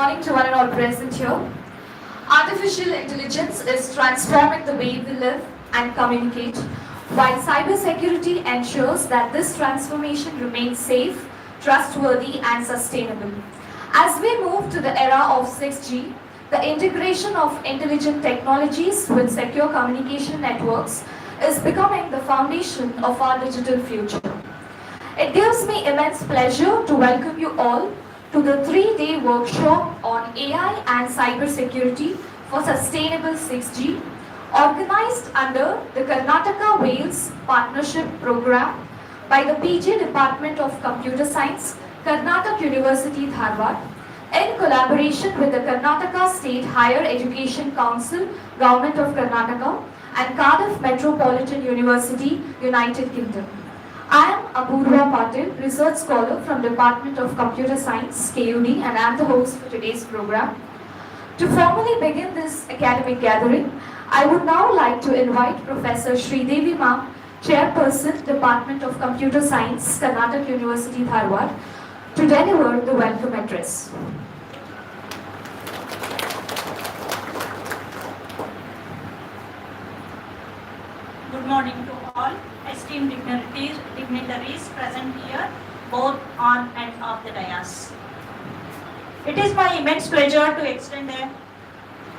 morning to one and all present here. Artificial intelligence is transforming the way we live and communicate, while cybersecurity ensures that this transformation remains safe, trustworthy, and sustainable. As we move to the era of 6G, the integration of intelligent technologies with secure communication networks is becoming the foundation of our digital future. It gives me immense pleasure to welcome you all to the 3-day workshop on AI and cybersecurity for sustainable 6G, organized under the Karnataka Wales Partnership Program by the PG Department of Computer Science, Karnatak University Dharwad, in collaboration with the Karnataka State Higher Education Council, Government of Karnataka, and Cardiff Metropolitan University, United Kingdom. I am Apurva Patil, Research Scholar from Department of Computer Science, KUD, and I am the host for today's program. To formally begin this academic gathering, I would now like to invite Professor Sridevi Ma'am, Chairperson, Department of Computer Science, Karnataka University Dharwad, to deliver the welcome address. Good morning to all esteemed dignitaries present here, both on and off the dais. It is my immense pleasure to extend a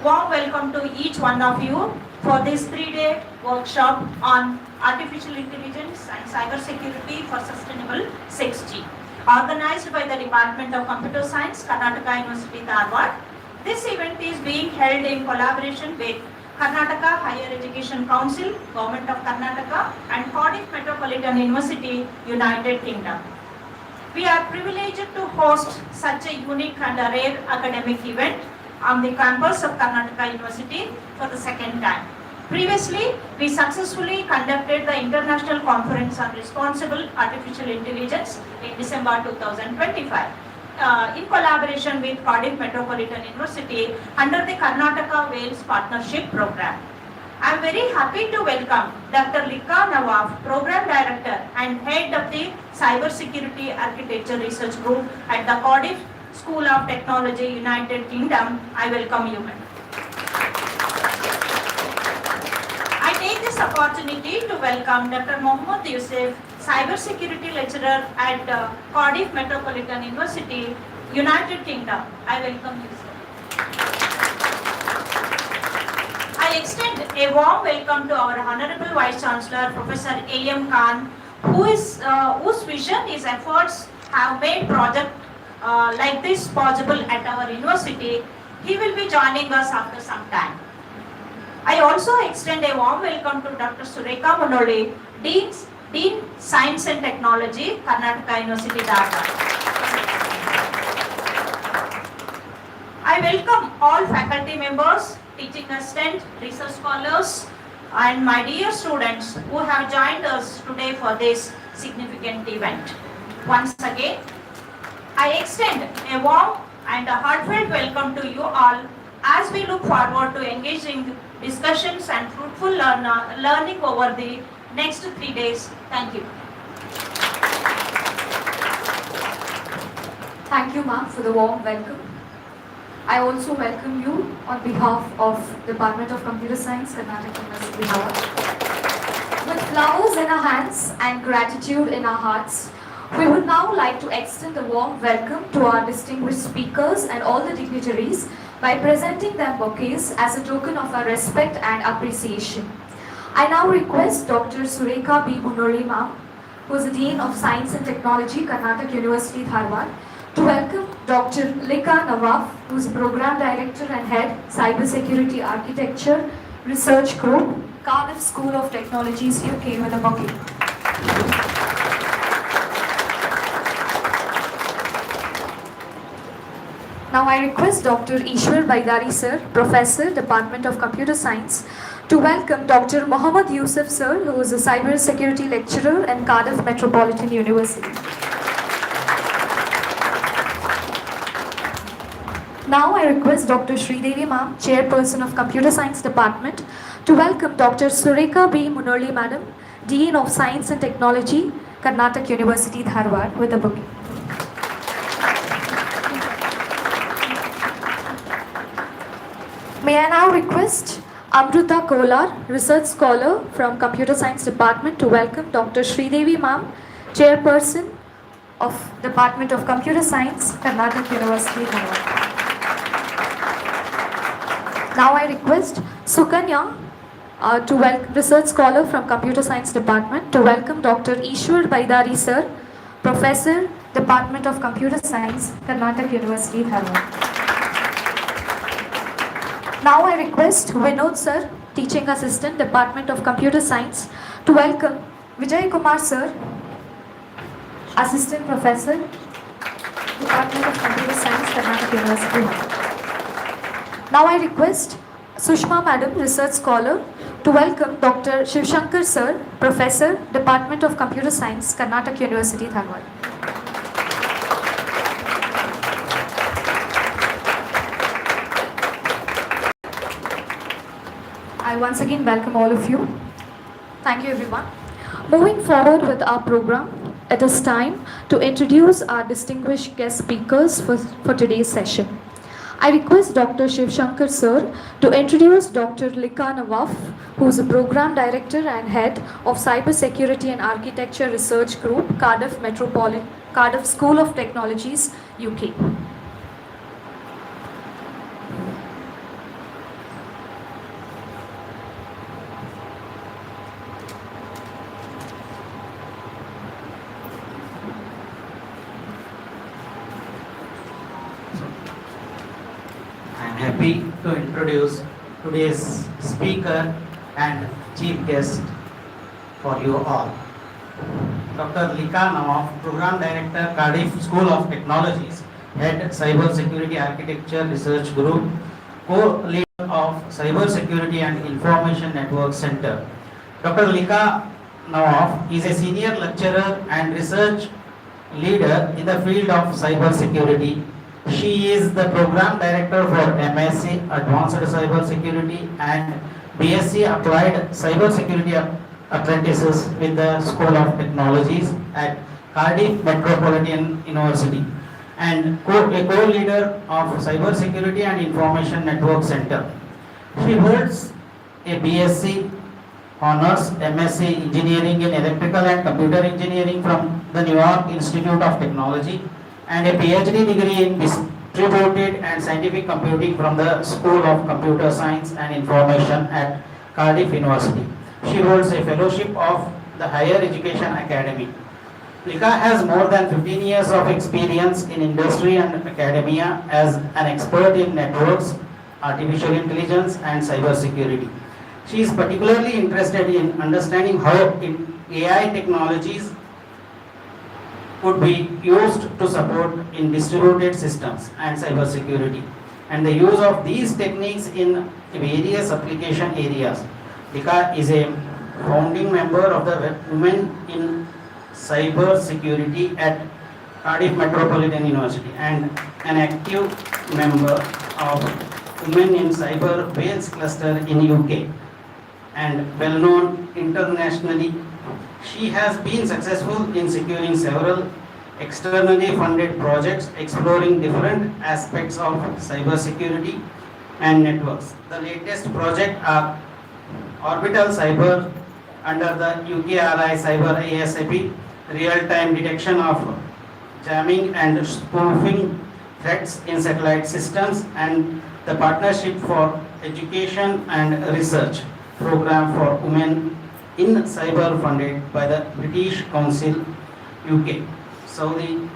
warm welcome to each one of you for this 3-day workshop on artificial intelligence and cybersecurity for sustainable 6G, organized by the Department of Computer Science, Karnataka University Dharwad. This event is being held in collaboration with Karnataka Higher Education Council, Government of Karnataka, and Cardiff Metropolitan University, United Kingdom. We are privileged to host such a unique and a rare academic event on the campus of Karnataka University for the second time. Previously, we successfully conducted the International Conference on Responsible Artificial Intelligence in December 2025. In collaboration with Cardiff Metropolitan University under the Karnataka Wales Partnership Program. I am very happy to welcome Dr. Lika Nawaf, Program Director and Head of the Cybersecurity Architecture Research Group at the Cardiff School of Technology, United Kingdom. I welcome you, ma'am. I take this opportunity to welcome Dr. Mohammad Yusuf, Cybersecurity Lecturer at Cardiff Metropolitan University, United Kingdom. I welcome you, sir. I extend a warm welcome to our Honorable Vice Chancellor, Professor A.M. Khan, whose vision, his efforts have made project like this possible at our university. He will be joining us after some time. I also extend a warm welcome to Dr. Sureka Munoli, Dean Science and Technology, Karnataka University Dharwad. I welcome all faculty members, teaching assistant, research scholars, and my dear students who have joined us today for this significant event. Once again, I extend a warm and a heartfelt welcome to you all as we look forward to engaging discussions and fruitful learning over the next 3 days. Thank you. Thank you, ma'am, for the warm welcome. I also welcome you on behalf of Department of Computer Science, Karnataka University Dharwad. With flowers in our hands and gratitude in our hearts, we would now like to extend a warm welcome to our distinguished speakers and all the dignitaries by presenting them bouquets as a token of our respect and appreciation. I now request Dr. Sureka B. Munoli ma'am, who is the Dean of Science and Technology, Karnataka University Dharwad, to welcome Dr. Lika Nawaf, who is Program Director and Head, Cybersecurity Architecture Research Group, Cardiff School of Technologies, UK, with a bouquet. Now I request Dr. Ishwar Baidari sir, Professor, Department of Computer Science, to welcome Dr. Mohammad Yusuf sir, who is a Cybersecurity Lecturer at Cardiff Metropolitan University. Now I request Dr. Sridevi ma'am, Chairperson of Computer Science Department, to welcome Dr. Sureka B. Munoli madam, Dean of Science and Technology, Karnataka University Dharwad, with a bouquet. May I now request Amruta Kolar, Research Scholar from Computer Science Department, to welcome Dr. Sridevi Ma'am, Chairperson of Department of Computer Science, Karnatak University Dharwad. Now I request Sukanya, Research Scholar from Computer Science Department, to welcome Dr. Ishwar Baidari Sir, Professor, Department of Computer Science, Karnatak University Dharwad. Now I request Vinod Sir, Teaching Assistant, Department of Computer Science, to welcome Vijay Kumar Sir, Assistant Professor, Department of Computer Science, Karnataka University. Now I request Sushma Madam, Research Scholar, to welcome Dr. Shivshankar Sir, Professor, Department of Computer Science, Karnataka University, Dharwad. I once again welcome all of you. Thank you everyone. Moving forward with our program, it is time to introduce our distinguished guest speakers for today's session. I request Dr. Shiv Shankar Sir to introduce Dr. Lika Nawaf, who is a Program Director and Head of Cyber Security and Architecture Research Group, Cardiff School of Technologies, UK. Happy to introduce today's speaker and chief guest for you all. Dr. Lika Nawaf, Program Director, Cardiff School of Technologies, Head Cyber Security Architecture Research Group, Co-Leader of Cyber Security and Information Network Center. Dr. Lika Nawaf is a Senior Lecturer and Research Leader in the field of cyber security. She is the Program Director for MSc Advanced Cyber Security and BSc Applied Cyber Security Apprentices with the School of Technologies at Cardiff Metropolitan University and a co-leader of Cyber Security and Information Network Center. She holds a BSc Honors MSc Engineering in Electrical and Computer Engineering from the New York Institute of Technology and a PhD degree in Distributed and Scientific Computing from the School of Computer Science and Information at Cardiff University. She holds a fellowship of the Higher Education Academy. Lika has more than 15 years of experience in industry and academia as an expert in networks, artificial intelligence and cyber security. She is particularly interested in understanding how AI technologies could be used to support in distributed systems and cyber security and the use of these techniques in various application areas. Lika is a founding member of the Women in Cyber Security at Cardiff Metropolitan University and an active member of Women in Cyber Wales Cluster in UK and well known internationally. She has been successful in securing several externally funded projects exploring different aspects of cyber security and networks. The latest project are Orbital Cyber under the UKRI Cyber ASAP, real-time detection of jamming and spoofing threats in satellite systems, and the Partnership for Education and Research program for women in cyber funded by the British Council UK, Saudi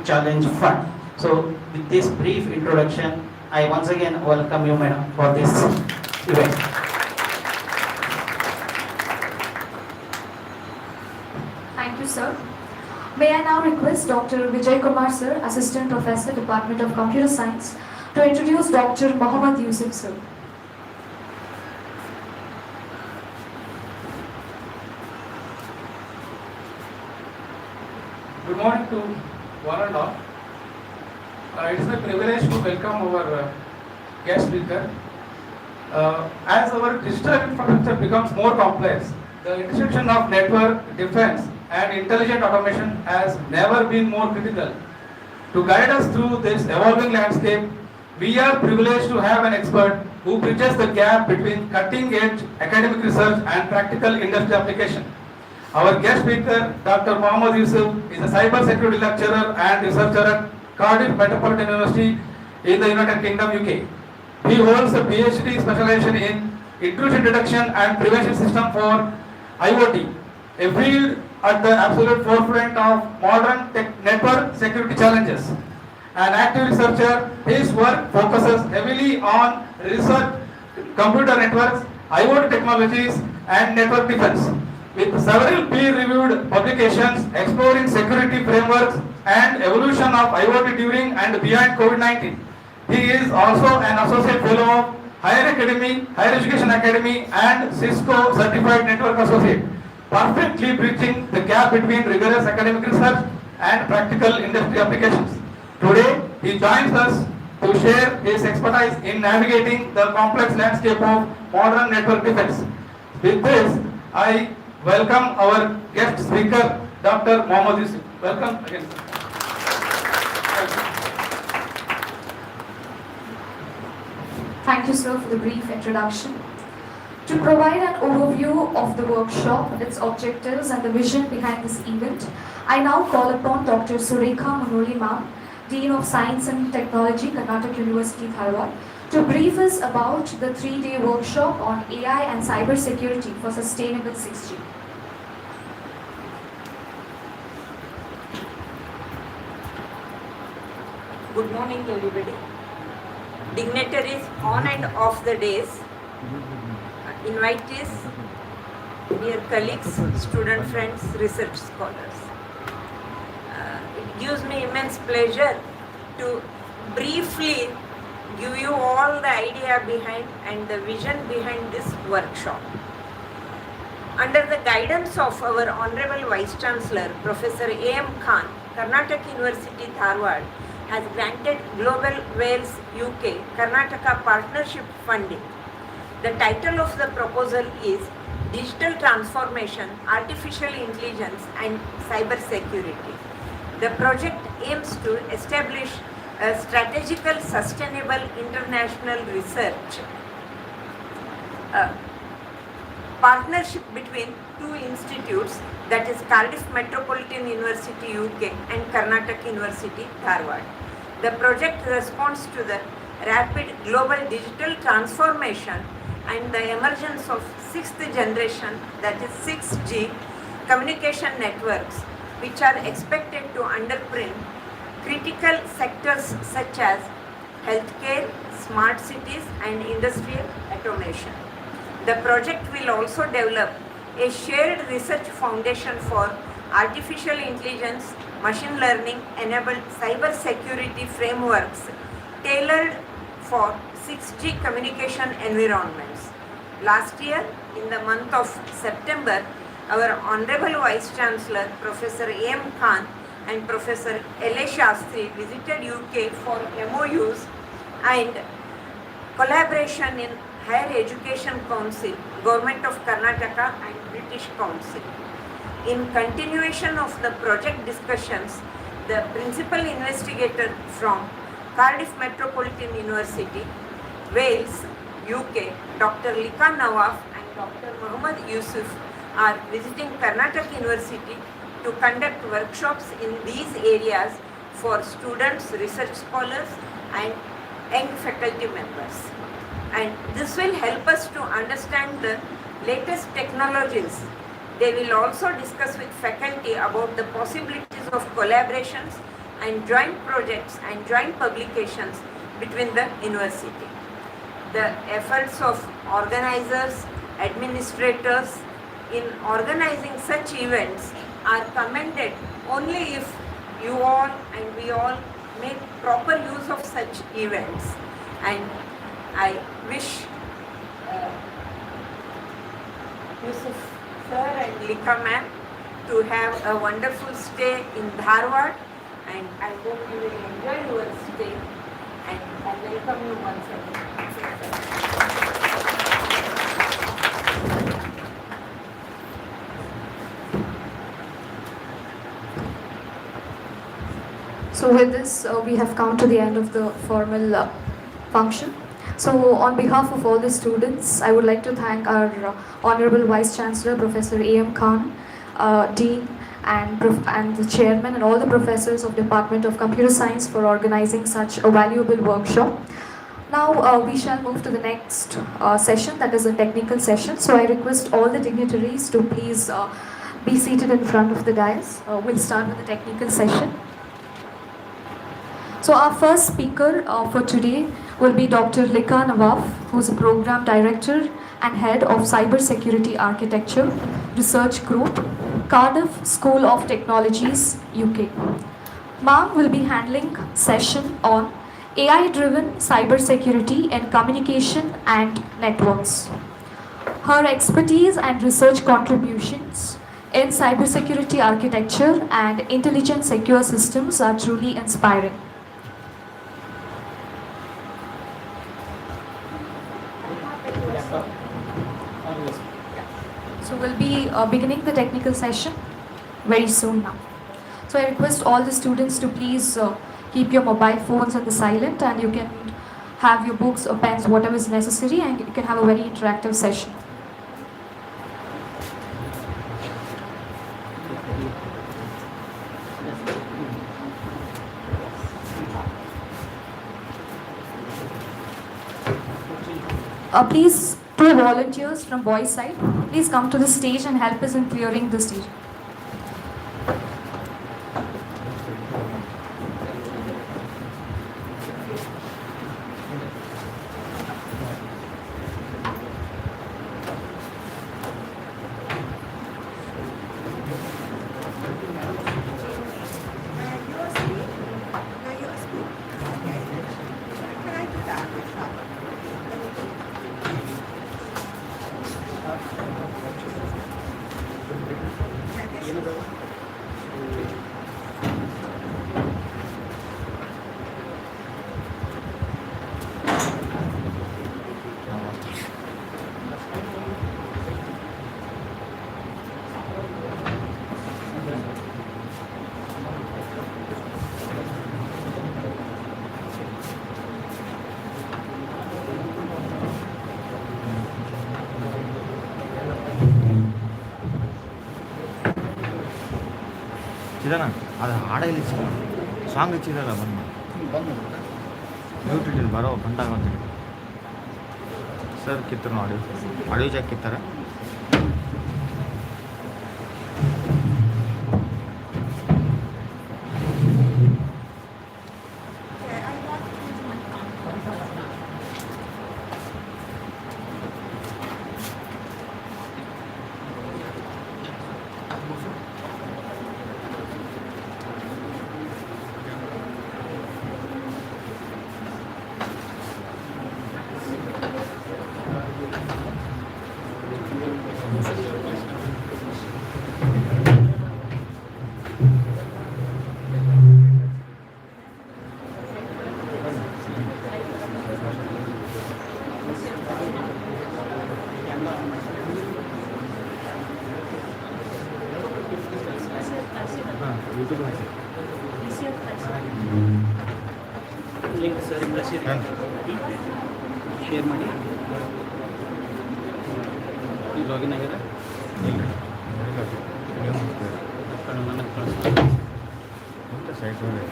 Challenge Fund. So with this brief introduction, I once again welcome you, madam, for this event. Thank you, sir. May I now request Dr. Vijay Kumar Sir, Assistant Professor, Department of Computer Science, to introduce Dr. Mohammad Yusuf Sir. Good morning to one and all. It is a privilege to welcome our guest speaker. As our digital infrastructure becomes more complex, the intersection of network, defense and intelligent automation has never been more critical. To guide us through this evolving landscape, We are privileged to have an expert who bridges the gap between cutting-edge academic research and practical industry application. Our guest speaker, Dr. Mohammad Yusuf, is a cybersecurity lecturer and researcher at Cardiff Metropolitan University in the United Kingdom, UK. He holds a PhD specialization in intrusion detection and prevention system for IoT, a field at the absolute forefront of modern network security challenges. An active researcher, his work focuses heavily on research, computer networks, IoT technologies, and network defense, with several peer-reviewed publications exploring security frameworks and evolution of IoT during and beyond COVID-19. He is also an associate fellow of Higher Education Academy and Cisco Certified Network Associate, perfectly bridging the gap between rigorous academic research and practical industry applications. Today, he joins us to share his expertise in navigating the complex landscape of modern network defense. With this, I welcome our guest speaker, Dr. Mohammad Yusuf. Welcome again, sir. Thank you, sir, for the brief introduction. To provide an overview of the workshop, its objectives, and the vision behind this event, I now call upon Dr. Surekha Munoli Ma'am, Dean of Science and Technology, Karnatak University Dharwad, to brief us about the 3-day workshop on AI and cybersecurity for sustainable 6G. Good morning, everybody. Dignitaries on and off the days, invitees, dear colleagues, student friends, research scholars. It gives me immense pleasure to briefly give you all the idea behind and the vision behind this workshop. Under the guidance of our Honorable Vice Chancellor, Professor A.M. Khan, Karnatak University Dharwad has granted Global Wales UK Karnataka Partnership Funding. The title of the proposal is Digital Transformation, Artificial Intelligence and Cyber Security. The project aims to establish a strategical, sustainable international research partnership between two institutes, that is Cardiff Metropolitan University UK and Karnatak University Dharwad. The project responds to the rapid global digital transformation and the emergence of 6th generation, that is 6G, communication networks, which are expected to underpin critical sectors such as healthcare, smart cities and industrial automation. The project will also develop a shared research foundation for artificial intelligence, machine learning enabled cyber security frameworks tailored for 6G communication environments. Last year, in the month of September, our Honorable Vice Chancellor, Professor A.M. Khan and Professor L.A. Shastri visited UK for MOUs and collaboration in Higher Education Council, Government of Karnataka and British Council. In continuation of the project discussions, the principal investigator from Cardiff Metropolitan University, Wales, UK, Dr. Lika Nawaf and Dr. Mohammad Yusuf are visiting Karnatak University to conduct workshops in these areas for students, research scholars and young faculty members. And this will help us to understand the latest technologies. They will also discuss with faculty about the possibilities of collaborations and joint projects and joint publications between the university. The efforts of organizers, administrators in organizing such events are commended only if you all and we all make proper use of such events. And I wish Yusuf sir and Lika ma'am to have a wonderful stay in Dharwad, and I hope you will enjoy your stay, and I welcome you once again. So with this, we have come to the end of the formal function. So on behalf of all the students, I would like to thank our Honorable Vice Chancellor, Professor A.M. Khan, Dean, and the Chairman and all the professors of Department of Computer Science for organizing such a valuable workshop. Now we shall move to the next session, that is a technical session. So I request all the dignitaries to please be seated in front of the dais. We'll start with the technical session. So our first speaker for today will be Dr. Lika Nawaf, who is a Program Director and Head of Cyber Security Architecture Research Group, Cardiff School of Technologies, UK. Ma'am will be handling session on AI-driven cybersecurity and communication and networks. Her expertise and research contributions in cybersecurity architecture and intelligent secure systems are truly inspiring. So we'll be beginning the technical session very soon now. So I request all the students to please keep your mobile phones on the silent, and you can have your books or pens, whatever is necessary, and you can have a very interactive session. Please, two volunteers from boys' side, please come to the stage and help us in clearing the stage. ಇದನ್ನ ಅದು ಹಾಡಲ್ಲಿ song ಹಚ್ಚಿದಲ್ಲ ಬಂದು ಯೂಟ್ಯೂಬಲ್ಲಿ ಬರೋ ಬಂದಾಗ ಅಂತೇಳಿ sir ಕಿತ್ತರು audio jack ಕಿತ್ತಾರೆ. Link sir share ಮಾಡಿ. ಲಾಗಿನ್ ಆಗ್ಯದ ನನಗೆ ಕಳಿಸ್ತೀನಿ. ಸೈಟ್ ಏನು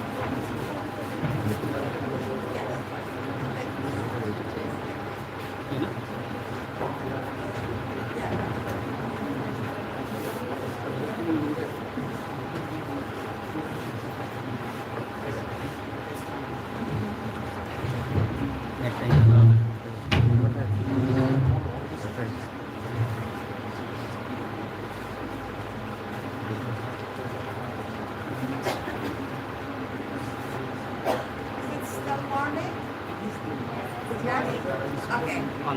It's the morning. Okay.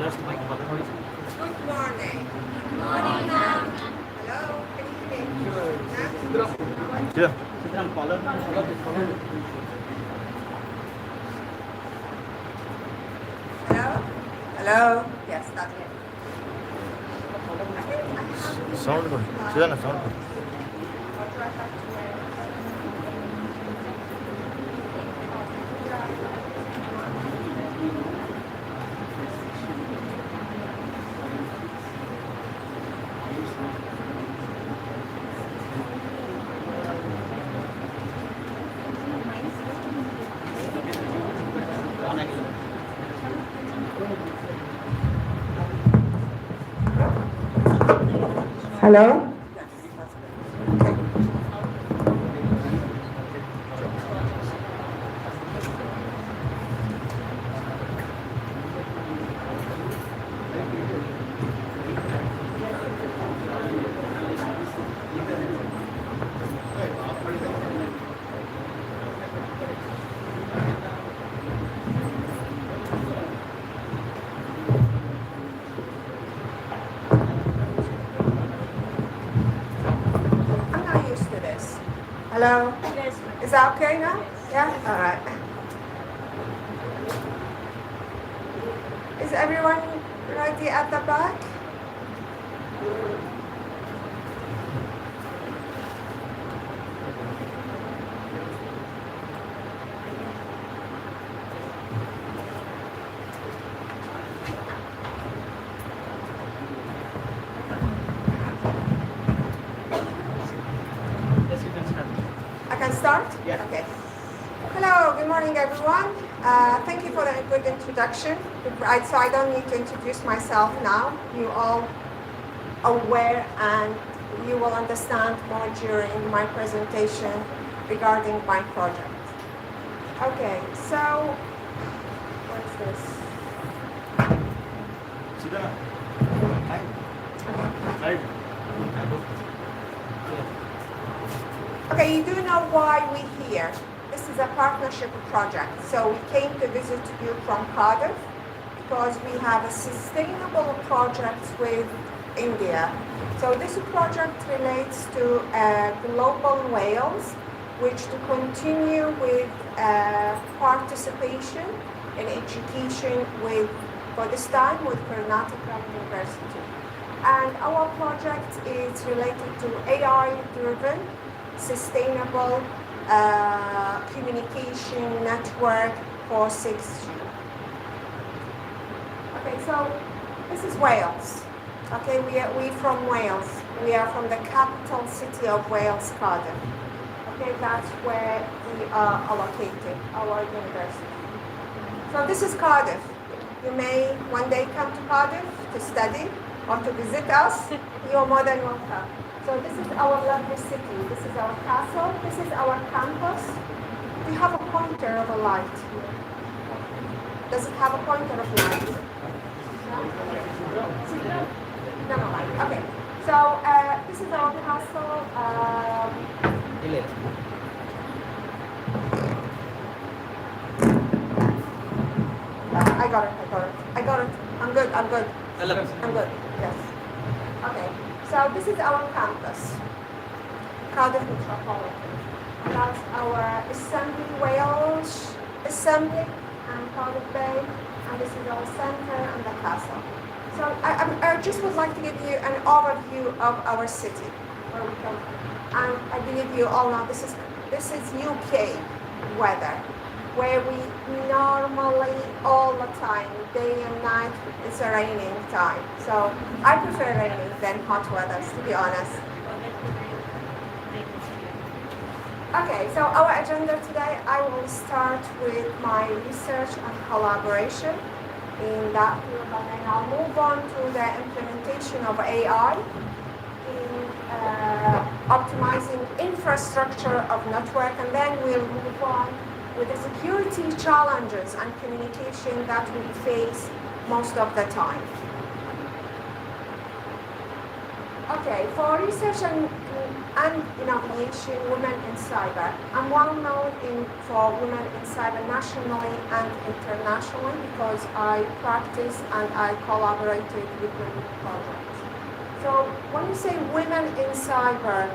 let's make Good morning. Morning, ma'am. Hello. Good evening. Yeah. Siddaram caller Hello. Hello. Yes, that's it. Sound ಕೊಡಿ ಸಿದನ ಸೌಂಡ್ ಕೊಡಿ. What do I have to wear? Hello? I'm not used to this. Hello? Yes. Is that okay now? Yeah? All right. Is everyone ready at the back? Yes, you can start. I can start? Yeah. Okay. Hello, good morning everyone. Thank you for the good introduction. So I don't need to introduce myself now. You all aware and you will understand more during my presentation regarding my project. Okay, so what's this? Sudhana. Hi. Right. Okay, you do know why we're here. This is a partnership project. So we came to visit you from Cardiff because we have a sustainable project with India. So this project relates to global Wales, which to continue with participation in education with, for this time, with Karnatak University. And our project is related to AI-driven, sustainable communication network for 6G. Okay, so this is Wales. Okay, we from Wales. We are from the capital city of Wales, Cardiff. Okay, that's where we are allocated, our university. So this is Cardiff. You may one day come to Cardiff to study or to visit us. You're more than welcome. So this is our lovely city. This is our castle. This is our campus. We have a pointer of a light. Does it have a pointer of light? No, no light. Okay. So this is our castle. I got it. I'm good. I'm good. Yes. Okay. So this is our campus, Cardiff Metropolitan. That's our Assembly Wales Assembly and Cardiff Bay, and this is our center and the castle. So I just would like to give you an overview of our city, where we come from. And I believe you all know this is UK weather, where we normally all the time, day and night, it's a raining time. So I prefer raining than hot weather, to be honest. Okay, so our agenda today, I will start with my research and collaboration in that field, and then I'll move on to the implementation of AI in optimizing infrastructure of network, and then we'll move on with the security challenges and communication that we face most of the time. Okay, for research and innovation, women in cyber, I'm well known for women in cyber nationally and internationally because I practice and I collaborated with many projects. So when you say women in cyber,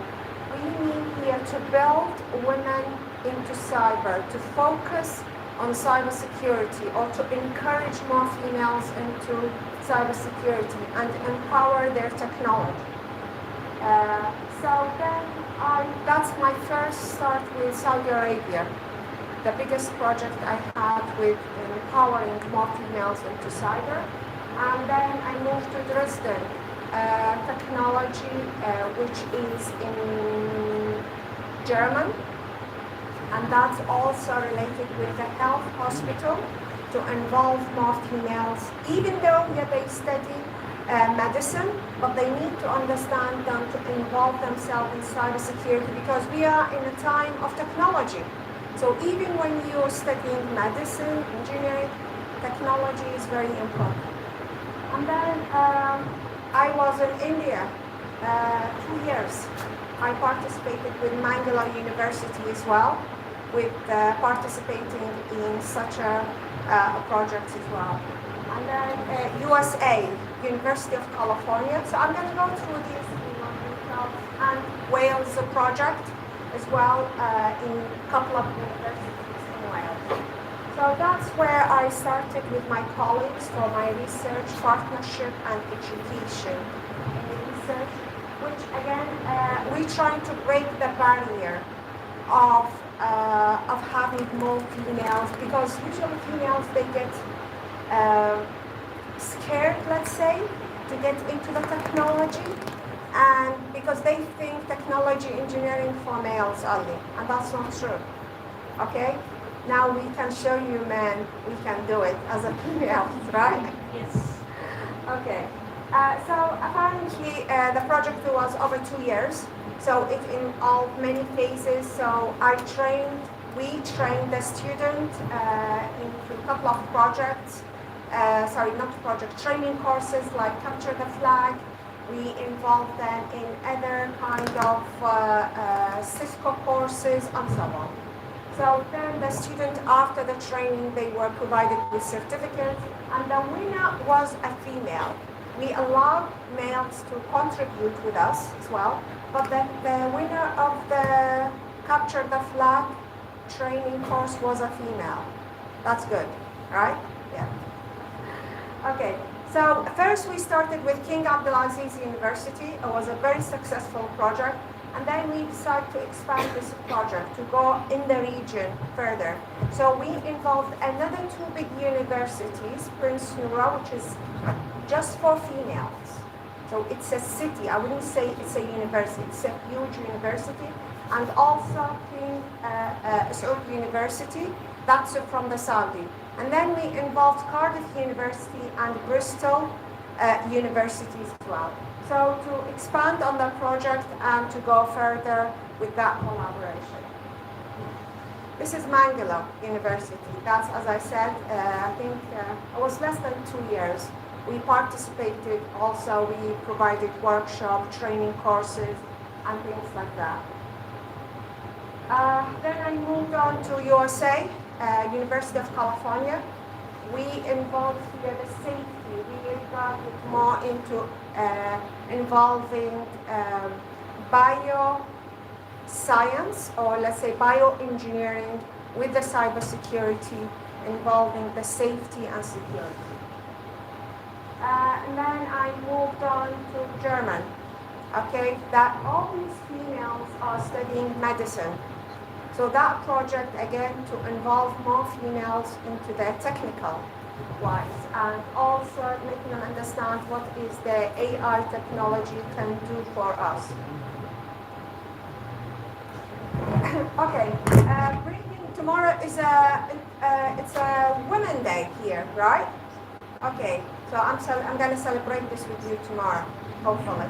we mean here to build women into cyber, to focus on cybersecurity, or to encourage more females into cybersecurity and empower their technology. So then that's my first start with Saudi Arabia, the biggest project I had with empowering more females into cyber. And then I moved to Dresden, technology, which is in German. And that's also related with the health hospital. to involve more females, even though they study medicine, but they need to understand them to involve themselves in cybersecurity because we are in a time of technology. So even when you're studying medicine, engineering, technology is very important. And then I was in India 2 years. I participated with Mangala University as well, with participating in such a project as well. And then USA, University of California. So I'm going to go through these and Wales project as well in a couple of universities in Wales. So that's where I started with my colleagues for my research, partnership and education in research, which again, we try to break the barrier of having more females, because usually females, they get scared, let's say, to get into the technology, and because they think technology engineering for males only, and that's not true. Okay? Now we can show you men, we can do it as a female, right? Yes. Okay. So apparently the project was over 2 years. So it involved many phases. So we trained the student into a couple of projects. Training courses like Capture the Flag. We involved them in other kind of Cisco courses and so on. So then the student, after the training, they were provided with certificates, and the winner was a female. We allowed males to contribute with us as well, but the winner of the Capture the Flag training course was a female. That's good, right? Yeah. Okay, so first we started with King Abdulaziz University. It was a very successful project. And then we decided to expand this project to go in the region further. So we involved another 2 big universities, Prince Noura, which is just for females. So it's a city. I wouldn't say it's a university. It's a huge university. And also King Saud University. That's from the Saudi. And then we involved Cardiff University and Bristol universities as well. So to expand on the project and to go further with that collaboration. This is Mangala University. That's, as I said, I think it was less than 2 years. We participated also, we provided workshop, training courses, and things like that. Then I moved on to USA, University of California. We involved here the safety. We got more into involving bioscience, or let's say bioengineering, with the cybersecurity, involving the safety and security. And then I moved on to German. Okay, that all these females are studying medicine. So that project, again, to involve more females into their technical wise, and also making them understand what is the AI technology can do for us. Okay, tomorrow is it's a Women's Day here, right? Okay, so I'm going to celebrate this with you tomorrow, hopefully.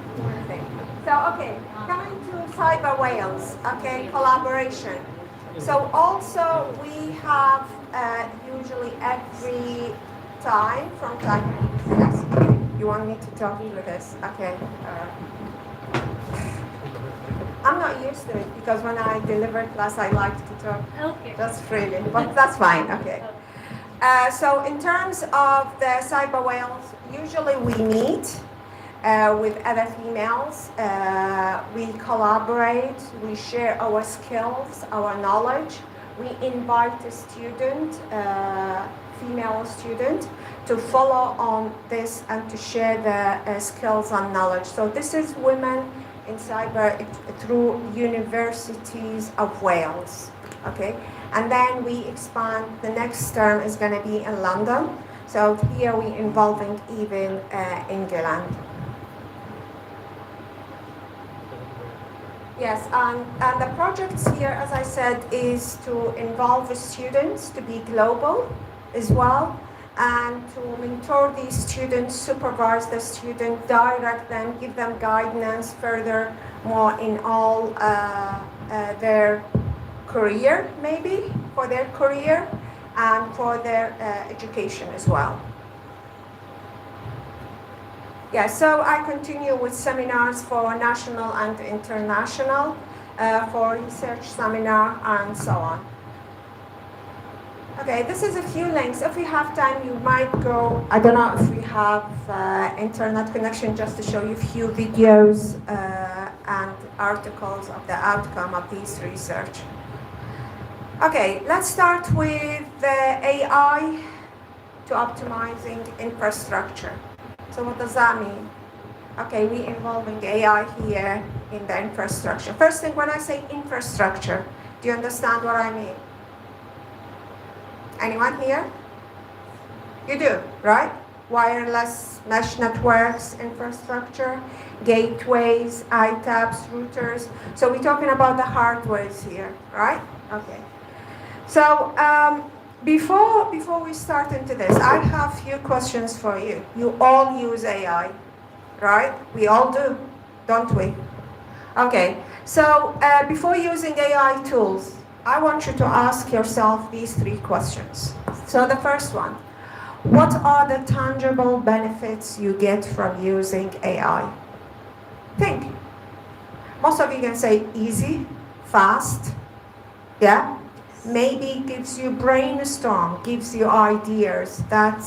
So okay, coming to Cyber Wales, okay, collaboration. So also we have usually every time from time. Yes, you want me to talk with this? Okay. I'm not used to it because when I deliver class, I like to talk just freely, but that's fine. Okay. So in terms of the Cyber Wales, usually we meet with other females. We collaborate, we share our skills, our knowledge. We invite a student, female student, to follow on this and to share the skills and knowledge. So this is Women in Cyber through Universities of Wales. Okay, and then we expand. The next term is going to be in London. So here we involving even England. Yes, and the projects here, as I said, is to involve the students to be global, as well, and to mentor these students, supervise the student, direct them, give them guidance further more in all their career, maybe for their career and for their education as well. Yeah, so I continue with seminars for national and international, for research seminar and so on. Okay, this is a few links. If we have time, you might go, I don't know if we have internet connection, just to show you a few videos and articles of the outcome of this research. Okay, let's start with AI to optimizing infrastructure. So what does that mean? Okay, we involving AI here in the infrastructure. First thing, when I say infrastructure, do you understand what I mean? Anyone here? You do, right? Wireless mesh networks, infrastructure, gateways, ITAPs, routers. So we're talking about the hardwares here, right? Okay. So before we start into this, I have a few questions for you. You all use AI, right? We all do, don't we? Okay. So before using AI tools, I want you to ask yourself these three questions. So the first one, what are the tangible benefits you get from using AI? Think. Most of you can say easy, fast, yeah? Maybe gives you brainstorm, gives you ideas that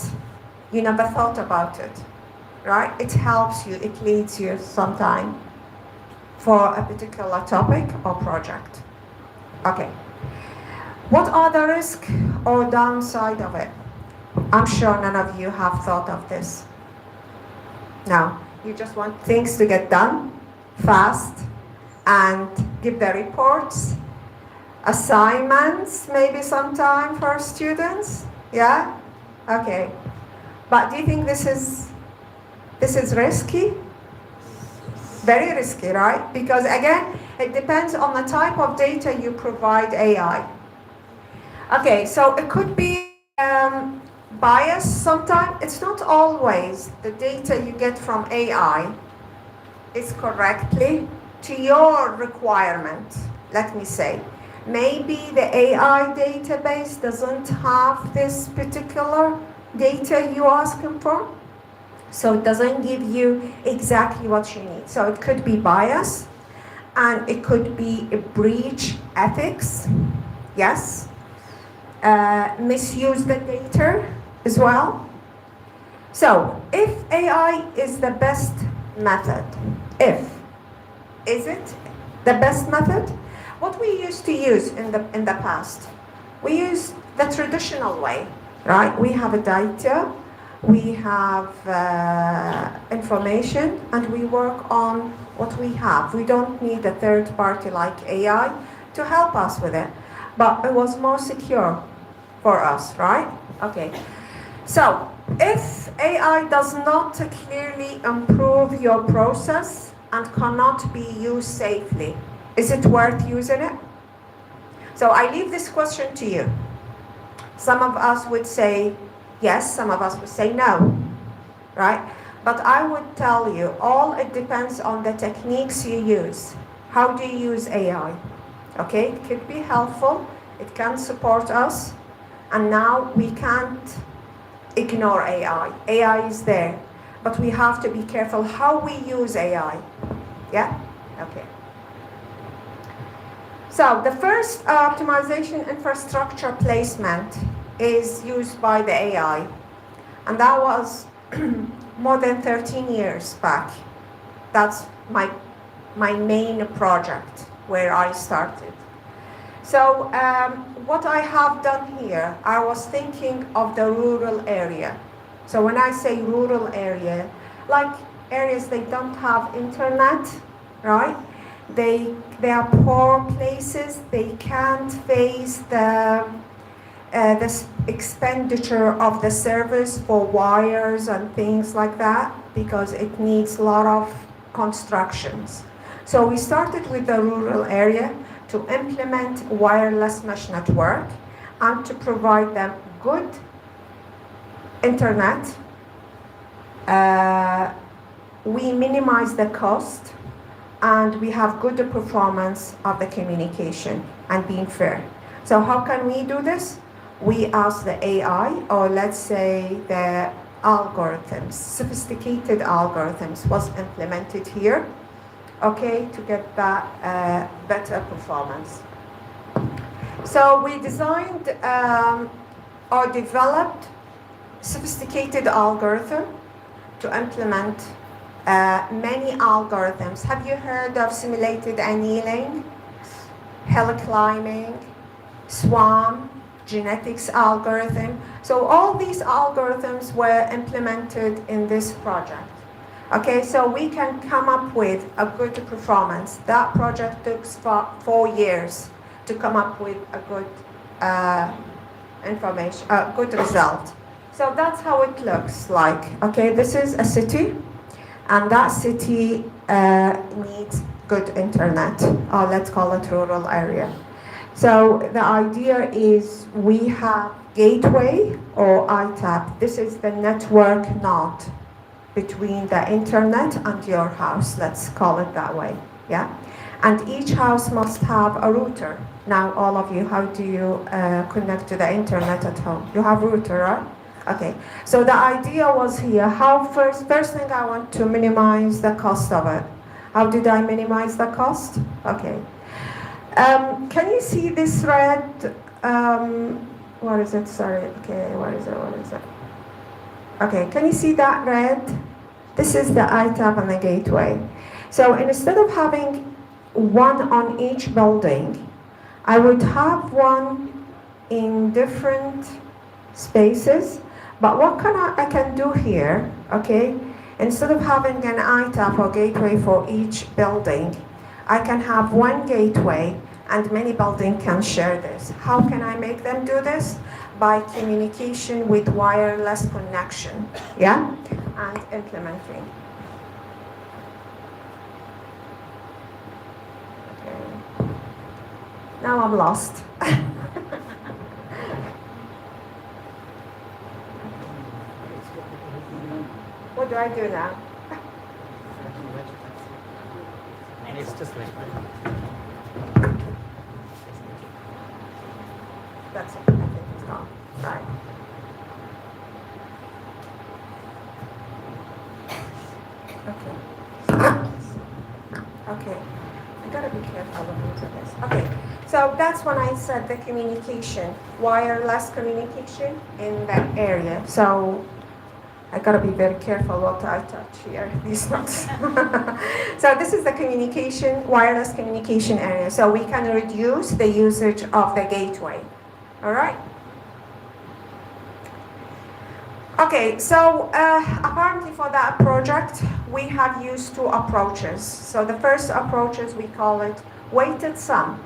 you never thought about it, right? It helps you, it leads you sometime for a particular topic or project. Okay. What are the risks or downside of it? I'm sure none of you have thought of this. No, you just want things to get done fast and give the reports, assignments, maybe sometime for students. Yeah? Okay. But do you think this is risky? Very risky, right? Because again, it depends on the type of data you provide AI. Okay, so it could be biased sometimes. It's not always the data you get from AI is correctly to your requirement, let me say. Maybe the AI database doesn't have this particular data you're asking for, so it doesn't give you exactly what you need. So it could be bias, and it could be a breach ethics, yes. Misuse the data as well. So if AI is the best method, is it the best method? What we used to use in the past, we use the traditional way, right? We have a data, we have information, and we work on what we have. We don't need a third party like AI to help us with it, but it was more secure for us, right? Okay. So if AI does not clearly improve your process and cannot be used safely, is it worth using it? So I leave this question to you. Some of us would say yes, some of us would say no, right? But I would tell you, all it depends on the techniques you use. How do you use AI? Okay, it could be helpful, it can support us, and now we can't ignore AI. AI is there, but we have to be careful how we use AI. Yeah? Okay. So the first optimization infrastructure placement is used by the AI, and that was more than 13 years back. That's my main project where I started. So what I have done here, I was thinking of the rural area. So when I say rural area, like areas they don't have internet, right? They are poor places. They can't face the expenditure of the service for wires and things like that, because it needs a lot of constructions. So we started with the rural area to implement wireless mesh network and to provide them good internet. We minimize the cost, and we have good performance of the communication and being fair. So how can we do this? We ask the AI, or let's say the algorithms, sophisticated algorithms was implemented here, okay, to get that better performance. So we designed or developed sophisticated algorithm to implement many algorithms. Have you heard of simulated annealing, hill climbing, swarm, genetics algorithm? So all these algorithms were implemented in this project. Okay, so we can come up with a good performance. That project took 4 years to come up with a good information, a good result. So that's how it looks like. Okay, this is a city, and that city needs good internet, or let's call it rural area. So the idea is we have gateway or ITAP. This is the network node between the internet and your house, let's call it that way, yeah? And each house must have a router. Now, all of you, how do you connect to the internet at home? You have router, right? Okay, so the idea was here, first thing I want to minimize the cost of it. How did I minimize the cost? Okay. Can you see this red, what is it, sorry, okay, what is it? Okay, can you see that red? This is the ITAP and the gateway. So instead of having one on each building, I would have one in different spaces. But what I can do here, okay, instead of having an ITAP or gateway for each building, I can have one gateway and many buildings can share this. How can I make them do this? By communication with wireless connection, yeah, and implementing. Okay. Now I'm lost. What do I do now? Next slide. That's it. I think it's gone. Sorry. Okay. I gotta be careful of this. Okay. So that's when I said the communication, wireless communication in that area. So I gotta be very careful what I touch here, these notes. So this is the communication, wireless communication area. So we can reduce the usage of the gateway. All right? Okay, so apparently for that project, we have used 2 approaches. So the first approach is, we call it weighted sum.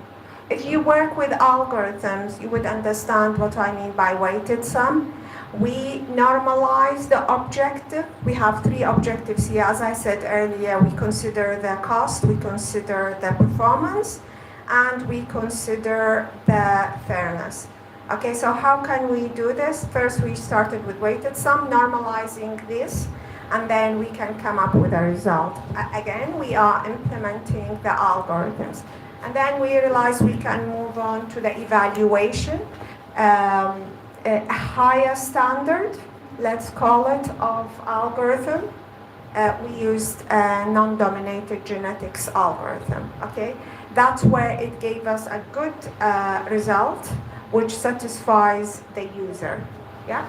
If you work with algorithms, you would understand what I mean by weighted sum. We normalize the objective. We have 3 objectives here. As I said earlier, we consider the cost, we consider the performance, and we consider the fairness. Okay, so how can we do this? First, we started with weighted sum, normalizing this, and then we can come up with a result. Again, we are implementing the algorithms. And then we realize we can move on to the evaluation. A higher standard, let's call it, of algorithm. We used a non-dominated genetics algorithm, okay? That's where it gave us a good result, which satisfies the user, yeah?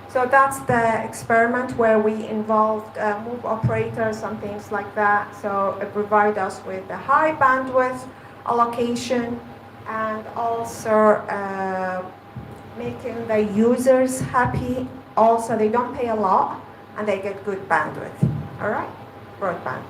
So that's the experiment where we involved move operators and things like that. So it provides us with a high bandwidth allocation, and also making the users happy. Also, they don't pay a lot and they get good bandwidth. All right, broadband.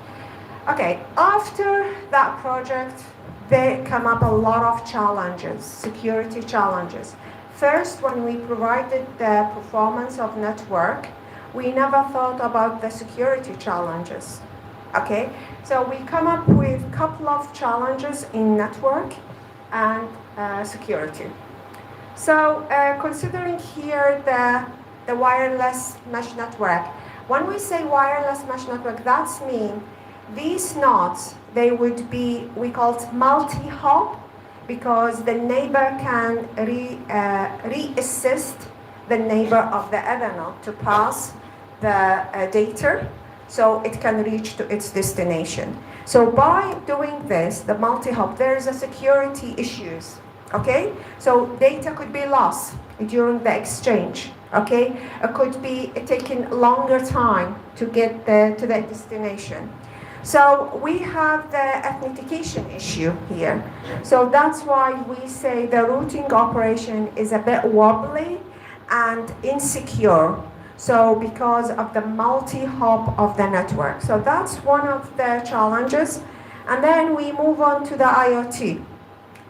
Okay, after that project, there come up a lot of challenges, security challenges. First, when we provided the performance of network, we never thought about the security challenges. Okay, so we come up with a couple of challenges in network and security. So considering here the the wireless mesh network. When we say wireless mesh network, that's mean these nodes, they would be, we call it multi-hop, because the neighbor can re-assist the neighbor of the other node to pass the data so it can reach to its destination. So by doing this, the multi-hop, there is a security issues, okay? So data could be lost during the exchange, okay? It could be taking longer time to get to the destination. So we have the authentication issue here. So that's why we say the routing operation is a bit wobbly and insecure. So because of the multi-hop of the network. So that's one of the challenges. And then we move on to the IoT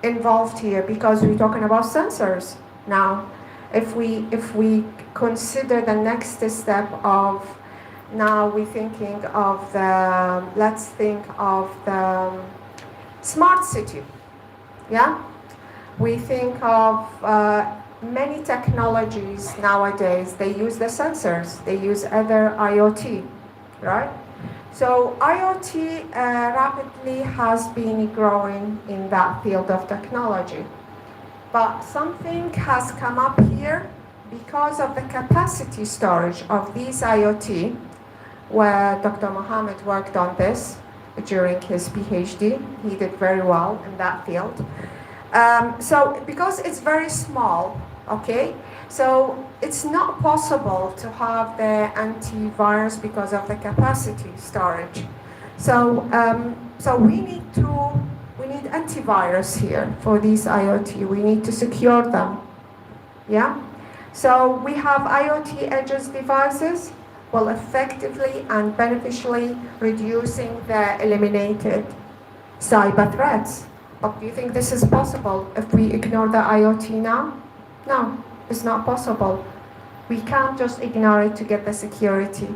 involved here, because we're talking about sensors now. If we consider the next step of, now we're thinking of the, let's think of the smart city, yeah? We think of many technologies nowadays, they use the sensors, they use other IoT, right? So IoT rapidly has been growing in that field of technology. But something has come up here because of the capacity storage of these IoT, where Dr. Mohammed worked on this during his PhD. He did very well in that field. So because it's very small, okay, so it's not possible to have the antivirus because of the capacity storage. So so we need antivirus here for these IoT. We need to secure them. Yeah. So we have IoT edges devices, will effectively and beneficially reducing the eliminated cyber threats. But do you think this is possible if we ignore the IoT now? No, it's not possible. We can't just ignore it to get the security.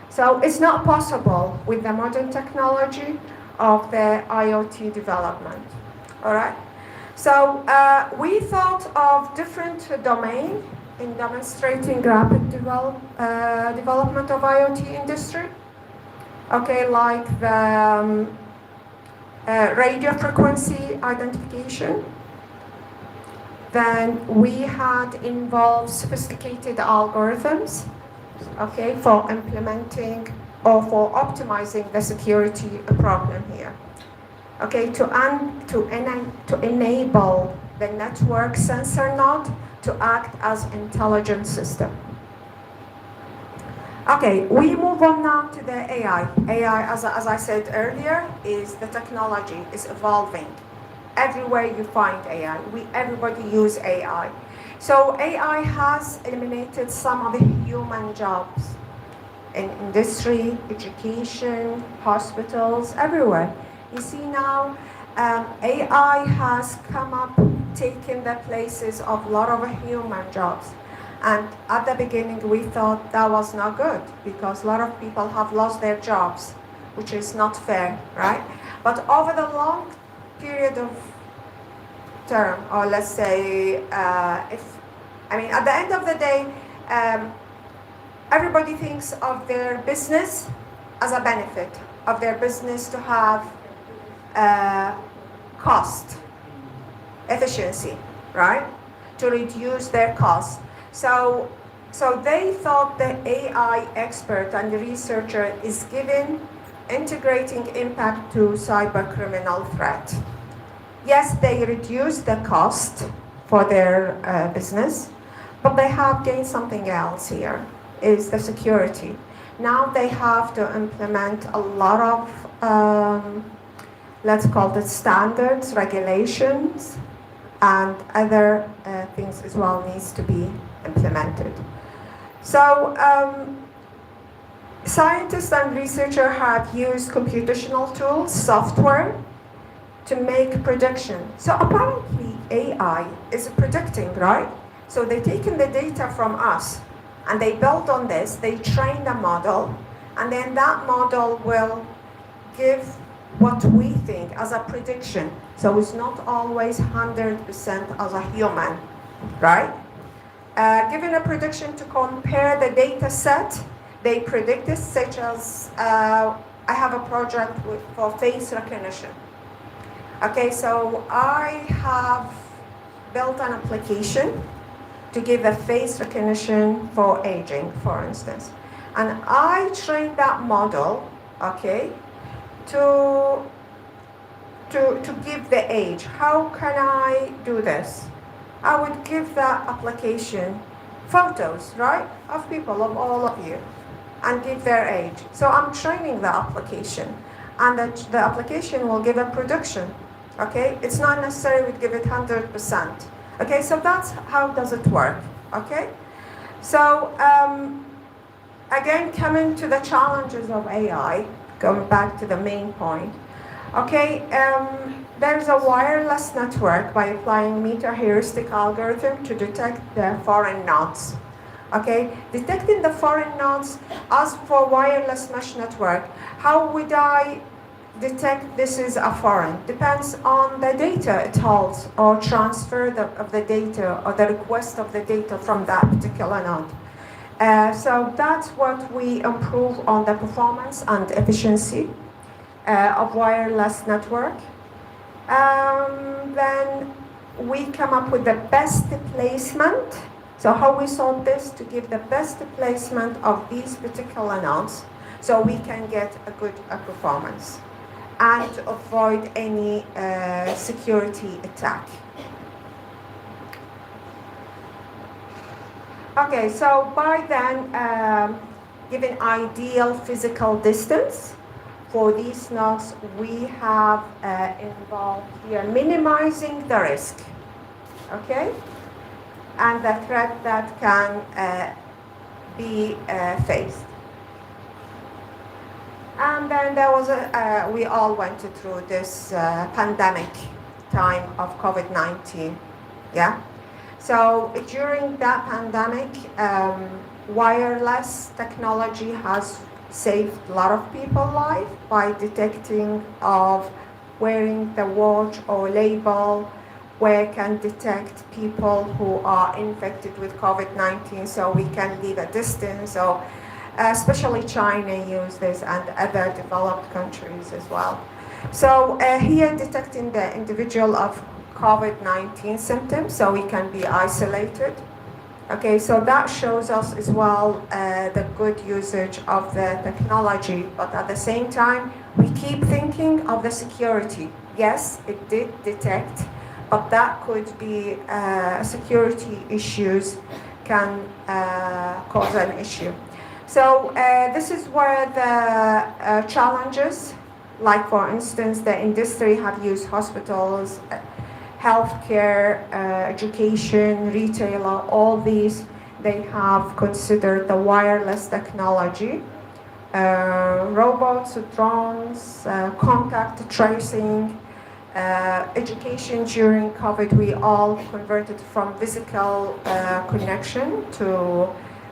So it's not possible with the modern technology of the IoT development. All right? So we thought of different domains in demonstrating rapid development of IoT industry. Okay, like the radio frequency identification. Then we had involved sophisticated algorithms, okay, for implementing or for optimizing the security problem here. Okay, to enable the network sensor node to act as intelligent system. Okay, we move on now to the AI. AI, as I said earlier, is the technology is evolving. Everywhere you find AI, everybody use AI. So AI has eliminated some of the human jobs in industry, education, hospitals, everywhere. You see now, AI has come up, taken the places of a lot of human jobs. And at the beginning, we thought that was not good because a lot of people have lost their jobs, which is not fair, right? But over the long period of term, or let's say, at the end of the day, everybody thinks of their business as a benefit of their business to have cost efficiency, right? To reduce their cost. So they thought the AI expert and the researcher is giving integrating impact to cyber criminal threat. Yes, they reduce the cost for their business, but they have gained something else here, is the security. Now they have to implement a lot of, let's call it standards, regulations, and other things as well needs to be implemented. So scientists and researchers have used computational tools, software, to make prediction. So apparently AI is predicting, right? So they've taken the data from us and they built on this, they trained a model, and then that model will give what we think as a prediction. So it's not always 100% as a human, right? given a prediction to compare the data set they predicted, such as I have a project for face recognition. Okay, so I have built an application to give a face recognition for aging, for instance. And I trained that model, okay, to give the age. How can I do this? I would give that application photos, right, of people, of all of you, and give their age. So I'm training the application, and the application will give a prediction, okay? It's not necessary we give it 100%. Okay, so that's how does it work, okay? So, again, coming to the challenges of AI, going back to the main point, okay, there's a wireless network by applying meter-heuristic algorithm to detect the foreign nodes. Okay, detecting the foreign nodes. As for wireless mesh network, how would I detect this is a foreign? Depends on the data it holds, or transfer of the data, or the request of the data from that particular node. So that's what we improve on the performance and efficiency of wireless network. Then we come up with the best placement. So how we solve this to give the best placement of these particular nodes so we can get a good performance and to avoid any security attack. Okay, so by then, given ideal physical distance for these nodes, we have involved here minimizing the risk, okay, and the threat that can be faced. And then there was we all went through this pandemic time of COVID-19, yeah? So during that pandemic, wireless technology has saved a lot of people's life by detecting of wearing the watch or label where can detect people who are infected with COVID-19 so we can leave a distance. So especially China used this and other developed countries as well. So here detecting the individual of COVID-19 symptoms so we can be isolated. Okay, so that shows us as well the good usage of the technology, but at the same time, we keep thinking of the security. Yes, it did detect, but that could be security issues can cause an issue. So this is where the challenges, like for instance, the industry have used hospitals, healthcare, education, retailer, all these, they have considered the wireless technology, robots, drones, contact tracing, education during COVID, we all converted from physical connection to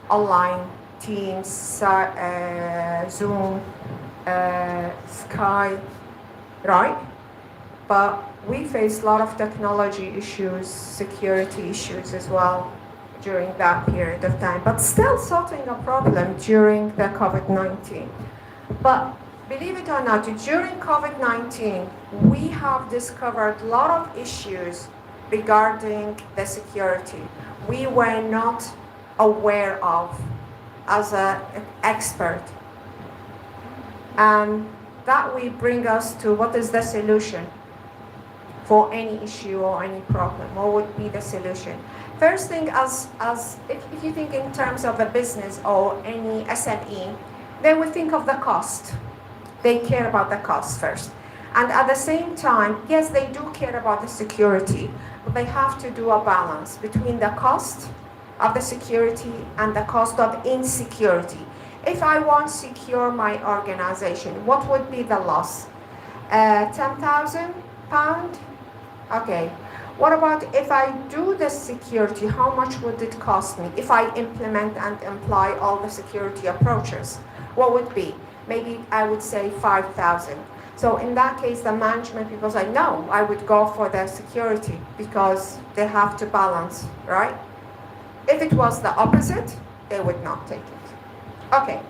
online Teams, Zoom, Skype, right? But we faced a lot of technology issues, security issues as well during that period of time, but still solving a problem during the COVID-19. But believe it or not, during COVID-19, we have discovered a lot of issues regarding the security we were not aware of as an expert. And that will bring us to what is the solution for any issue or any problem. What would be the solution? First thing, if you think in terms of a business or any SME, they will think of the cost. They care about the cost first. And at the same time, yes, they do care about the security, but they have to do a balance between the cost of the security and the cost of insecurity. If I want to secure my organization, what would be the loss? £10,000? Okay. What about if I do the security, how much would it cost me if I implement and apply all the security approaches? What would be? Maybe I would say 5,000. So in that case, the management people say, no, I would go for the security because they have to balance, right? If it was the opposite, they would not take it. Okay.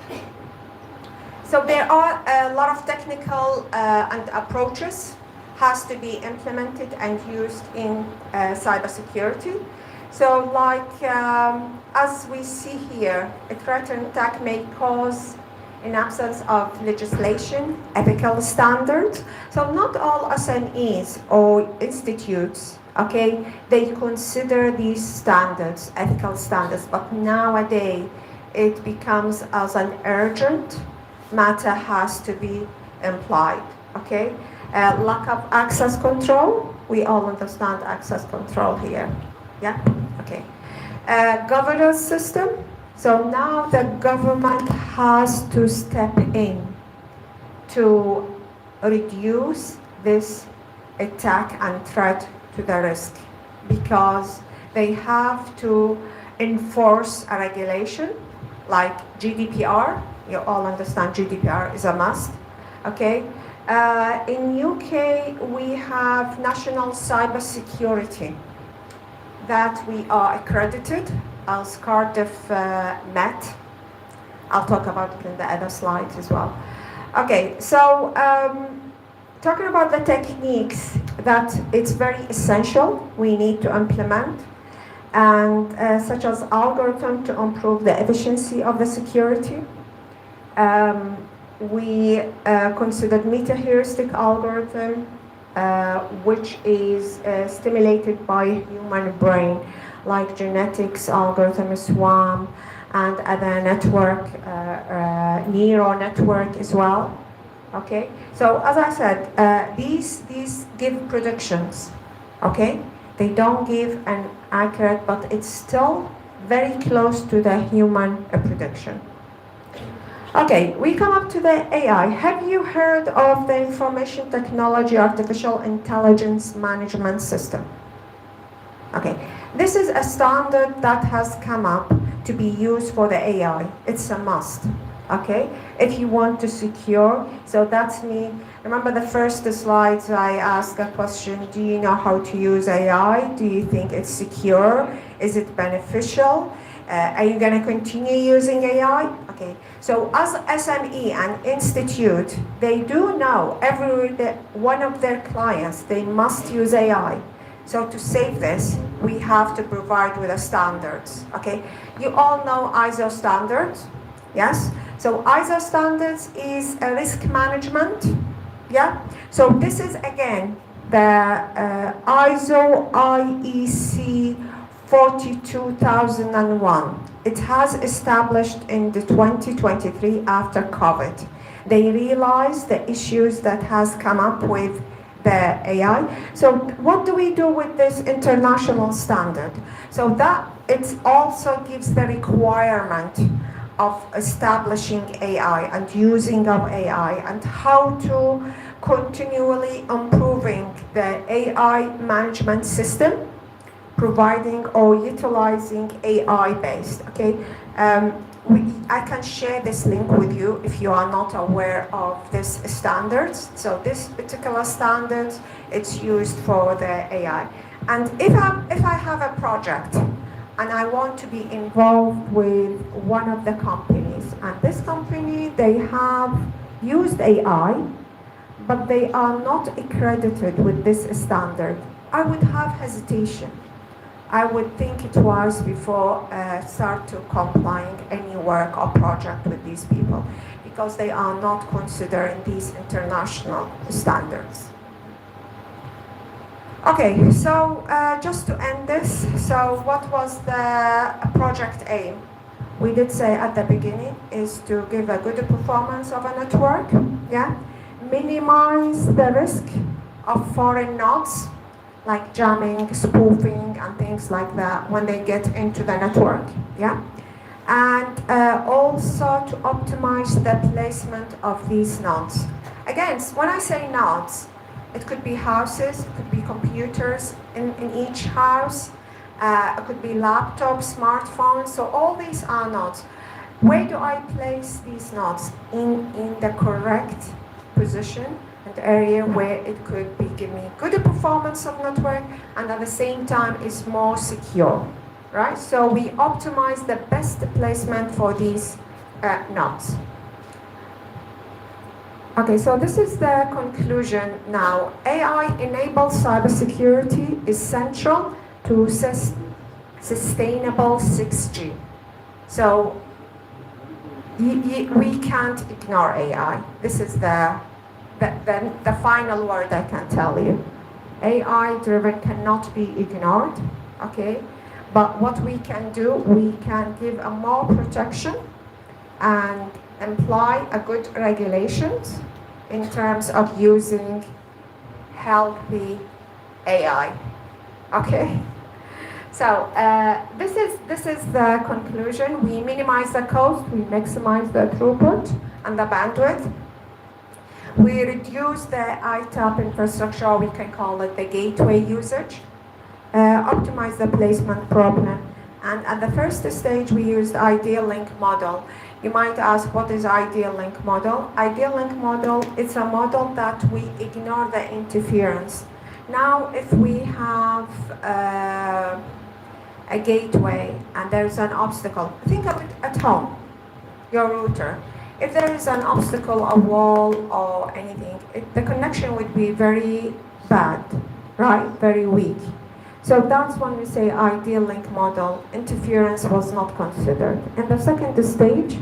So there are a lot of technical and approaches has to be implemented and used in cybersecurity. So like, as we see here, a threat and attack may cause, in absence of legislation, ethical standards. So not all SMEs or institutes, okay, they consider these standards, ethical standards, but nowadays it becomes as an urgent matter has to be implied, okay? Lack of access control, we all understand access control here, yeah? Okay. Governance system, so now the government has to step in to reduce this attack and threat to the risk, because they have to enforce a regulation like GDPR. You all understand GDPR is a must, okay? In UK, we have National Cybersecurity that we are accredited as Cardiff Met. I'll talk about it in the other slides as well. Okay, so talking about the techniques that it's very essential we need to implement, and such as algorithm to improve the efficiency of the security. We considered meta-heuristic algorithm, which is stimulated by human brain, like genetics algorithm, SWAM, and other network, neural network as well. Okay, so as I said, these give predictions. Okay, they don't give an accurate, but it's still very close to the human prediction. Okay, we come up to the AI. Have you heard of the Information Technology Artificial Intelligence Management System? Okay, this is a standard that has come up to be used for the AI. It's a must, okay? If you want to secure, so that's me. Remember the first slides I asked a question, do you know how to use AI? Do you think it's secure? Is it beneficial? Are you going to continue using AI? Okay, so as SME and institute, they do know one of their clients, they must use AI. So to save this, we have to provide with the standards, okay? You all know ISO standards, yes? So ISO standards is a risk management, yeah? So this is again, the ISO IEC 42001. It has established in the 2023 after COVID. They realized the issues that has come up with the AI. So what do we do with this international standard? So that it also gives the requirement of establishing AI and using of AI and how to continually improving the AI management system, providing or utilizing AI-based, okay? I can share this link with you if you are not aware of this standards. So this particular standard, it's used for the AI. And if I have a project and I want to be involved with one of the companies, and this company, they have used AI, but they are not accredited with this standard, I would have hesitation. I would think twice before start to complying any work or project with these people, because they are not considering these international standards. Okay, so just to end this, so what was the project aim? We did say at the beginning is to give a good performance of a network, yeah? Minimize the risk of foreign nodes, like jamming, spoofing, and things like that when they get into the network, yeah? And also to optimize the placement of these nodes. Again, when I say nodes, it could be houses, it could be computers in each house, it could be laptops, smartphones, so all these are nodes. Where do I place these nodes? In the correct position, and area where it could be give me good performance of network, and at the same time is more secure. right? So we optimize the best placement for these nodes. Okay, so this is the conclusion now. AI-enabled cybersecurity is central to sustainable 6G. So we can't ignore AI. This is the final word I can tell you. AI-driven cannot be ignored, okay? But what we can do, we can give a more protection and imply a good regulations in terms of using healthy AI, okay? So this is the conclusion. We minimize the cost, we maximize the throughput and the bandwidth. We reduce the ITAP infrastructure, or we can call it the gateway usage, optimize the placement problem. And at the first stage, we used ideal link model. You might ask, what is ideal link model? Ideal link model, it's a model that we ignore the interference. Now, if we have a gateway and there's an obstacle, think of it at home, your router. If there is an obstacle, a wall or anything, the connection would be very bad, right? Very weak. So that's when we say ideal link model, interference was not considered. In the second stage,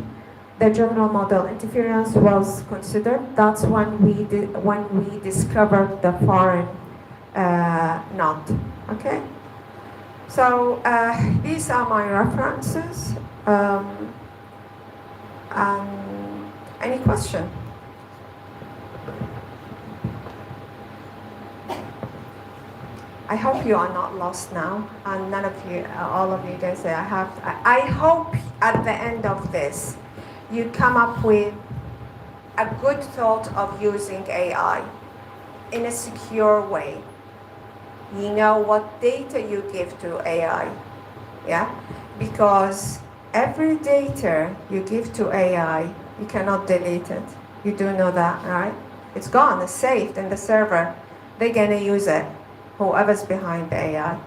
the general model, interference was considered. That's when we discovered the foreign knot, okay? So these are my references. Any question? I hope you are not lost now, and none of you, all of you guys say I hope at the end of this, you come up with a good thought of using AI in a secure way. You know what data you give to AI, yeah? Because every data you give to AI, you cannot delete it. You do know that, right? It's gone, it's saved in the server. They're gonna use it, whoever's behind the AI.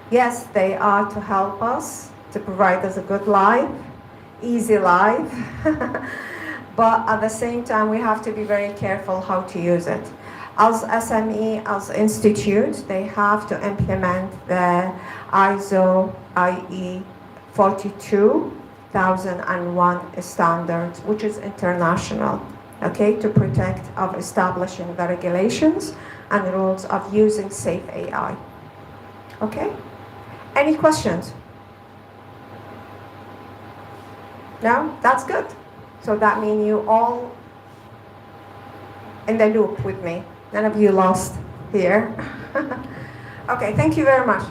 Yes, they are to help us, to provide us a good life, easy life. But at the same time, we have to be very careful how to use it. As SME, as institute, they have to implement the ISO IE 42001 standards, which is international, okay, to protect of establishing the regulations and rules of using safe AI. Okay? Any questions? No? That's good. So that means you all in the loop with me. None of you lost here. Okay, thank you very much.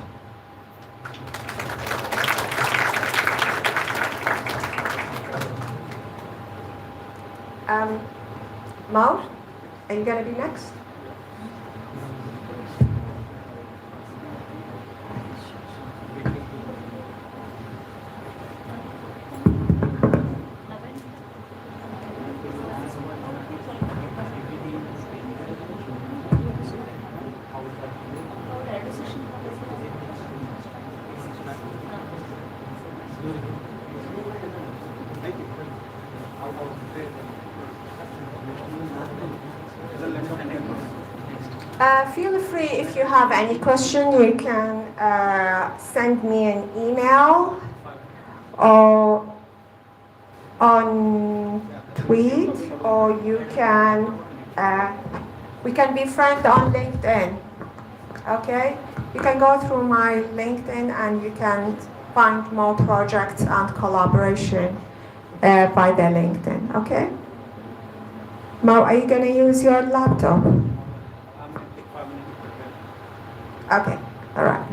Maud, are you going to be next? Feel free, if you have any question, you can send me an email or on tweet, or you can, we can be friends on LinkedIn, okay? You can go through my LinkedIn and you can find more projects and collaboration by the LinkedIn, okay? Mo, are you going to use your laptop? Okay, all right.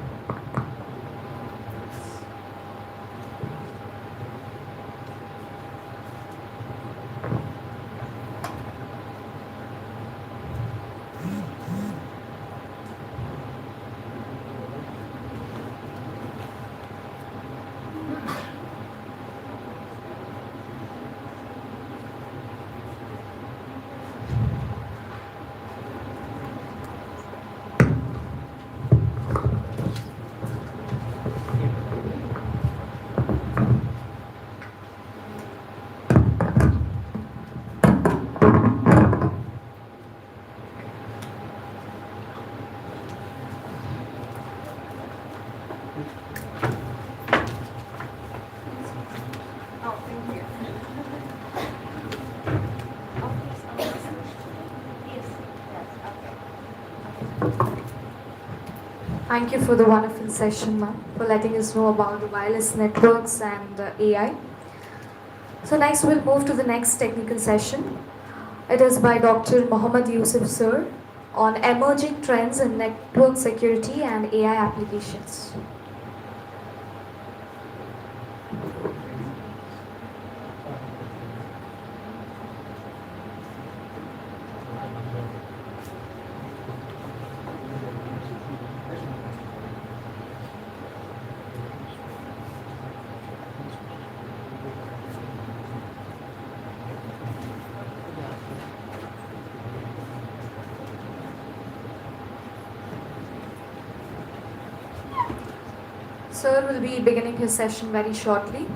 Thank you for the wonderful session, ma'am, for letting us know about the wireless networks and AI. So next we'll move to the next technical session. It is by Dr. Mohammad Yusuf Sir on emerging trends in network security and AI applications. Sir will be beginning his session very shortly.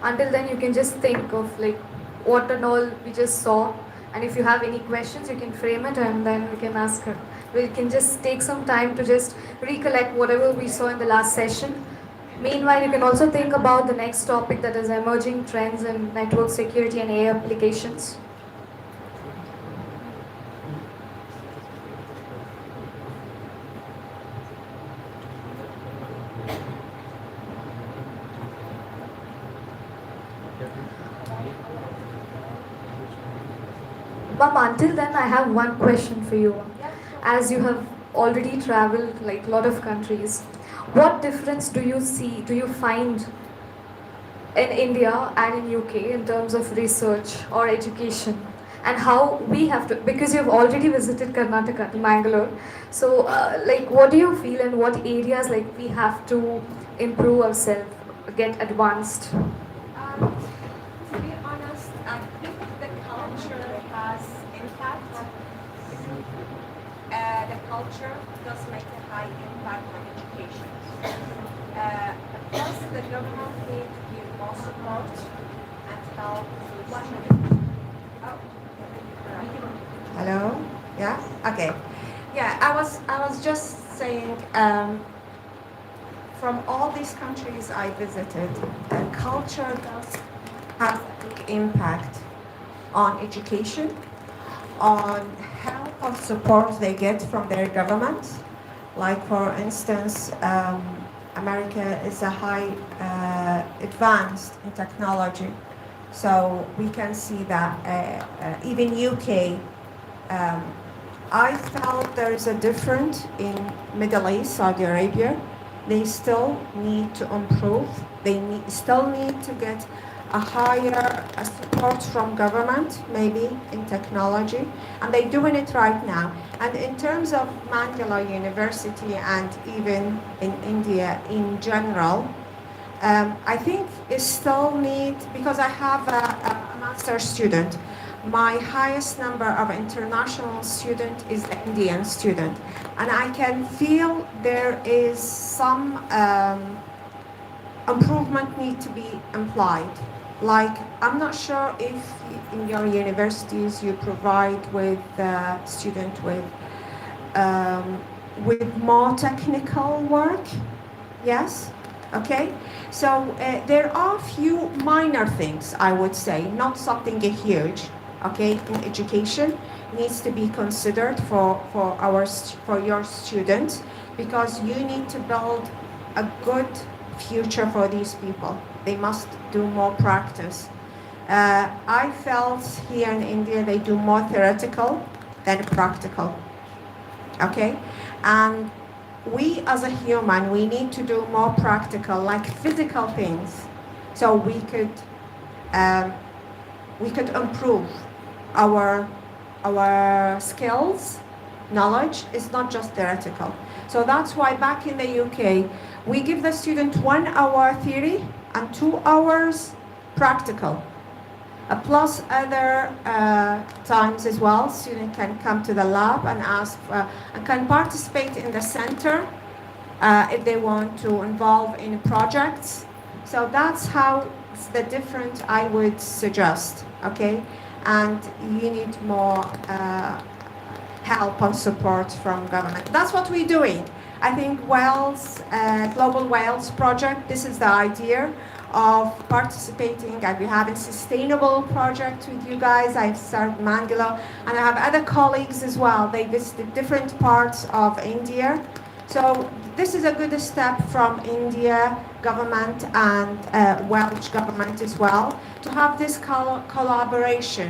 Until then, you can just think of like what and all we just saw, and if you have any questions, you can frame it, and then we can ask her. We can just take some time to just recollect whatever we saw in the last session. Meanwhile, you can also think about the next topic, that is emerging trends in network security and AI applications. Ma'am, until then, I have one question for you. As you have already traveled like a lot of countries, what difference do you see, do you find in India and in UK in terms of research or education? And how we have to, because you've already visited Karnataka, Mangalore. So, like, what do you feel, and what areas like we have to improve ourselves, get advanced? To be honest, I think the culture has impact. The culture does make a high impact on education. Plus, the government needs to give more support and help. Hello? Yeah? Okay. Yeah, I was just saying, from all these countries I visited, culture does have a big impact on education, on help and support they get from their government. Like for instance, America is a high advanced in technology, so we can see that even UK. I felt there is a difference in Middle East, Saudi Arabia. They still need to improve. They still need to get a higher support from government, maybe in technology, and they're doing it right now. And in terms of Mandela University and even in India in general, I think it still needs, because I have a master's student, my highest number of international student is the Indian student, and I can feel there is some improvement need to be applied. Like, I'm not sure if in your universities you provide with student with more technical work. Yes, okay. So there are few minor things, I would say, not something huge. Okay, in education needs to be considered for your students, because you need to build a good future for these people. They must do more practice. I felt here in India they do more theoretical than practical. Okay, and we as a human, we need to do more practical, like physical things, so we could improve our skills. Knowledge is not just theoretical. So that's why back in the UK, we give the student 1 hour theory and 2 hours practical. Plus other times as well, student can come to the lab and ask, and can participate in the center if they want to involve in projects. So that's how it's the difference I would suggest, okay? And you need more help and support from government. That's what we're doing. I think Wales, Global Wales Project, this is the idea of participating, and we have a sustainable project with you guys. I've started Mangalore, and I have other colleagues as well. They visited different parts of India So this is a good step from India government and Welsh government as well to have this collaboration